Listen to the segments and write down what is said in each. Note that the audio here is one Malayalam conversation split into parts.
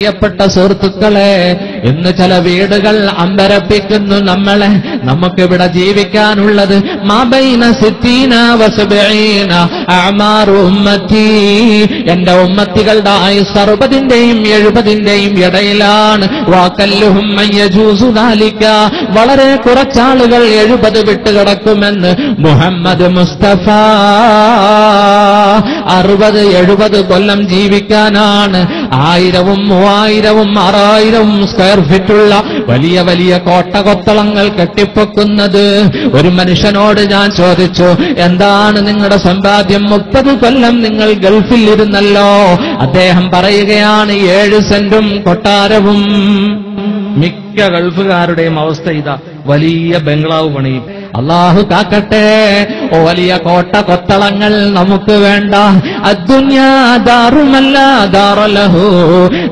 പ്രിയപ്പെട്ട സുഹൃത്തുക്കളെ, ഇന്ന് ചില വീടുകൾ അമ്പരപ്പിക്കുന്നു നമ്മളെ. നമുക്കിവിടെ ജീവിക്കാനുള്ളത് മാബൈന സിത്തീന വസബഈന അഅ്മാറു ഉമ്മത്തി, എന്റെ ഉമ്മത്തികളുടെ ആയുസ് 60ന്റെയും 70ന്റെയും ഇടയിലാണ്. വാകല്ലുഹും മയ്യജൂസു ദാലിക, വളരെ കുറച്ചാളുകൾ 70 വിട്ടുകിടക്കുമെന്ന് മുഹമ്മദ് മുസ്തഫ. 60-70 കൊല്ലം ജീവിക്കാനാണ് 1000-ഉം 3000-ഉം 6000-ഉം സ്ക്വയർ ഫീറ്റുള്ള വലിയ വലിയ കോട്ടകൊത്തളങ്ങൾ കെട്ടിപ്പൊക്കുന്നത്. ഒരു മനുഷ്യനോട് ഞാൻ ചോദിച്ചു, എന്താണ് നിങ്ങളുടെ സമ്പാദ്യം? 30 കൊല്ലം നിങ്ങൾ ഗൾഫിൽ ഇരുന്നല്ലോ. അദ്ദേഹം പറയുകയാണ്, 7 സെന്റും കൊട്ടാരവും. മിക്ക ഗൾഫുകാരുടെയും അവസ്ഥ ഇതാ, വലിയ ബംഗ്ലാവ് പണിയും. അല്ലാഹു കാക്കട്ടെ. വലിയ കോട്ട കൊത്തളങ്ങൾ നമുക്ക് വേണ്ട. അദ്ദുനിയാ ദാറുമല്ല ദാറലഹു,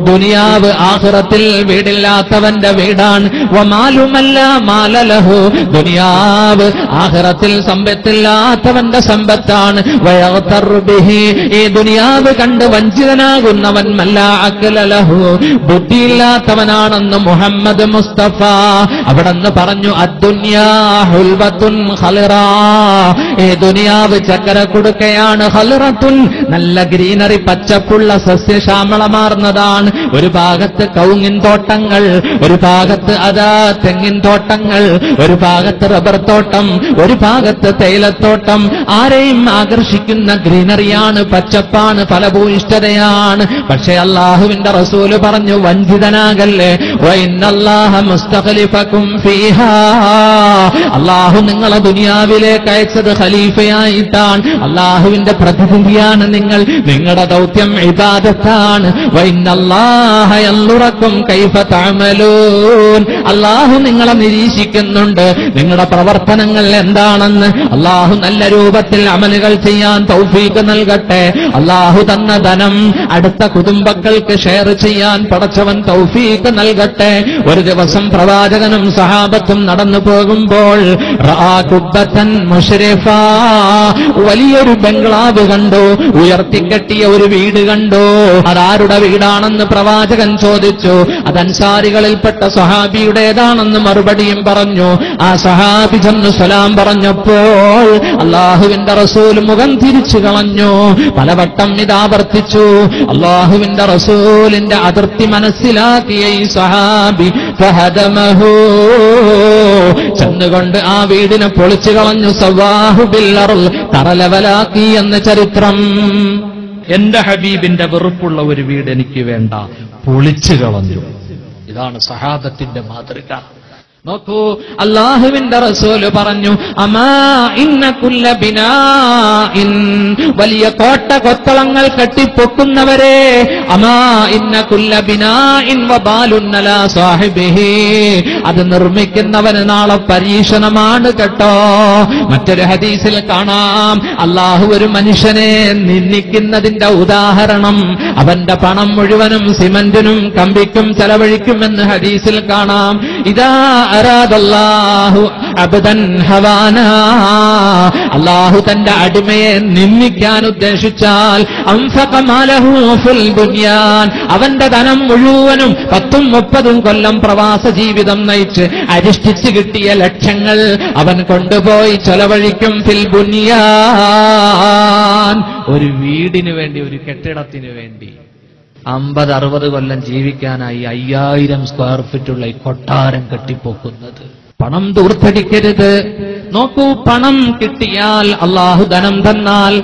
ദുനിയാവ് ആഖിറത്തിൽ വീടില്ലാത്തവന്റെ വീടാണ്. വമാലുമല്ല മാലലഹു, ദുനിയാവ് ആഖിറത്തിൽ സമ്പത്തില്ലാത്തവന്റെ സമ്പത്താണ്. വയഗ്തറു ബിഹി, ഈ ദുനിയാവ് കണ്ട് വഞ്ചിതനാകുന്നവൻ മല്ല അഖലലഹു, ബുദ്ധിയില്ലാത്തവനാണെന്ന് മുഹമ്മദ് മുസ്തഫ. അവിടെന്ന് പറഞ്ഞു, അദ്ദുനിയാ ഹുൽവത്തുൻ ഖൽറാ, ഈ ദുനിയാവ് ചക്കര കൊടുക്കയാണ്. ഖൽറത്തുൻ, നല്ല ഗ്രീനറി, പച്ചപ്പുള്ള സസ്യശ്യാമളമാർന്നതാണ്. ഒരു ഭാഗത്ത് കൗങ്ങിൻ തോട്ടങ്ങൾ, ഒരു ഭാഗത്ത് അതാ തെങ്ങിൻ തോട്ടങ്ങൾ, ഒരു ഭാഗത്ത് റബ്ബർ തോട്ടം, ഒരു ഭാഗത്ത് തേയിലത്തോട്ടം. ആരെയും ആകർഷിക്കുന്ന ഗ്രീനറിയാണ്, പച്ചപ്പാണ്, ഫലഭൂയിഷ്ഠതയാണ്. പക്ഷേ അല്ലാഹുവിന്റെ റസൂല് പറഞ്ഞു, വഞ്ചിതനാകല്ലേ. വഇന്നല്ലാഹ മുസ്തഖലിഫകും ഫീഹാ, അല്ലാഹു നിങ്ങളെ ദുനിയാവിലേക്ക് അയച്ചത് ഖലീഫയായിട്ടാണ്. അല്ലാഹുവിന്റെ പ്രതിനിധിയാണ് നിങ്ങൾ. നിങ്ങളുടെ ദൗത്യം ഇബാദത്താണ്. വഇന്നല്ലാഹ യൻളുറകും കൈഫ തഅമലൂൻ, അല്ലാഹു നിങ്ങളെ നിരീക്ഷിക്കുന്നുണ്ട്, നിങ്ങളുടെ പ്രവർത്തനങ്ങൾ എന്താണെന്ന്. അല്ലാഹു നല്ല രൂപത്തിൽ അമലുകൾ ചെയ്യാൻ തൗഫീഖ് നൽകട്ടെ. അല്ലാഹു തന്ന ധനം അടുത്ത കുടുംബങ്ങൾക്ക് ഷെയർ ചെയ്യാൻ പടച്ചവൻ തൗഫീഖ് നൽകട്ടെ. ഒരു ദിവസം പ്രവാചകനും സഹാബത്തും നടന്നു പോകുമ്പോൾ റആ കുബ്ബത്തൻ മുശ്രിഫാ, വലിയൊരു ബംഗ്ലാവ് കണ്ടു, ഉയർത്തിക്കെട്ടിയ ഒരു വീട് കണ്ടു. അതാരുടെ വീടാണെന്ന് പ്രവാചകൻ ചോദിച്ചു. അത് അൻസാരികളിൽപ്പെട്ട സഹാബിയുടേതാണെന്ന് മറുപടിയും പറഞ്ഞു. ആ സഹാബി ചെന്ന് സലാം പറഞ്ഞപ്പോൾ അല്ലാഹുവിന്റെ റസൂൽ മുഖം തിരിച്ചു കളഞ്ഞു. പലവട്ടം ഇതാവർത്തിച്ചു. അല്ലാഹുവിന്റെ റസൂലിന്റെ അതിർത്തി മനസ്സിലാക്കിയ ഈ സഹാബി ഫഹദമഹു, ചെന്നുകൊണ്ട് ആ വീടിനെ പൊളിച്ചു കളഞ്ഞു. സവാഹു ബിൽ അർള്, തറലവലാക്കി എന്ന് ചരിത്രം. എന്റെ ഹബീബിന്റെ വെറുപ്പുള്ള ഒരു വീട് എനിക്ക് വേണ്ട, പൊളിച്ചു കളഞ്ഞു. ഇതാണ് സഹാബത്തിന്റെ മാതൃക. നോക്കൂ, അല്ലാഹുവിന്റെ റസൂല് പറഞ്ഞു, അമാ ഇന്ന കുല്ല ബിനാഇൻ, വലിയ കോട്ട കൊത്തളങ്ങൾ കെട്ടിപ്പൊക്കുന്നവരെ, അമാ ഇന്ന കുല്ല ബിനാഇൻ വബാലുൻ അലാ സാഹിബിഹി, അത് നിർമ്മിക്കുന്നവന് നാളെ പരീക്ഷണമാണ് കേട്ടോ. മറ്റൊരു ഹദീസിൽ കാണാം, അല്ലാഹു ഒരു മനുഷ്യനെ നിന്ദിക്കുന്നതിന്റെ ഉദാഹരണം, അവന്റെ പണം മുഴുവനും സിമന്റിനും കമ്പിക്കും ചെലവഴിക്കുമെന്ന് ഹദീസിൽ കാണാം. ഇതാ അറാദല്ലാഹു അബ്ദൻ ഹവാനാ, അല്ലാഹു തന്റെ അടിമയെ നിന്ദിക്കാൻ ഉദ്ദേശിച്ചാൽ അൻഫഖ മാലഹു ഫിൽ ബുനിയാൻ, അവന്റെ ധനം മുഴുവനും 10-30 കൊല്ലം പ്രവാസ ജീവിതം നയിച്ച് അരിഷ്ടിച്ച് കിട്ടിയ ലക്ഷങ്ങൾ അവൻ കൊണ്ടുപോയി ചെലവഴിക്കും. ഫിൽ ബുനിയാൻ, ഒരു വീടിന് വേണ്ടി, ഒരു കെട്ടിടത്തിന് വേണ്ടി. 50-60 കൊല്ലം ജീവിക്കാനായി 5000 സ്ക്വയർ ഫീറ്റുള്ള ഈ കൊട്ടാരം കെട്ടിപ്പോക്കുന്നത്. പണം ദൂർത്തടിക്കരുത്. നോക്കൂ, പണം കിട്ടിയാൽ, അല്ലാഹു ധനം തന്നാൽ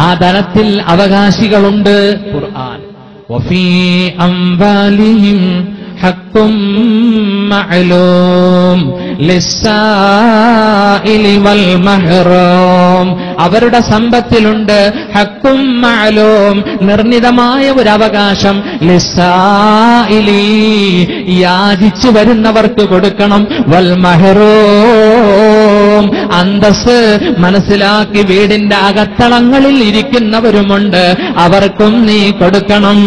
ആ ധനത്തിൽ അവകാശികളുണ്ട്. ഖുർആൻ, വഫീ അംവാലിഹിം ഹഖ്ഖും മഅലൂം ലിസ്സാഇലി വൽ മഹ്റൂം, അവരുടെ സമ്പത്തിലുണ്ട് ഹഖ്ഖും മഅലൂം, നിർണിതമായ ഒരു അവകാശം. ലിസ്സാഇലി, യാചിച്ചു വരുന്നവർക്ക് കൊടുക്കണം. വൽ മഹ്റൂം, അന്തസ് മനസ്സിലാക്കി വീടിന്റെ അകത്തളങ്ങളിൽ ഇരിക്കുന്നവരുമുണ്ട്, അവർക്കും നീ കൊടുക്കണം.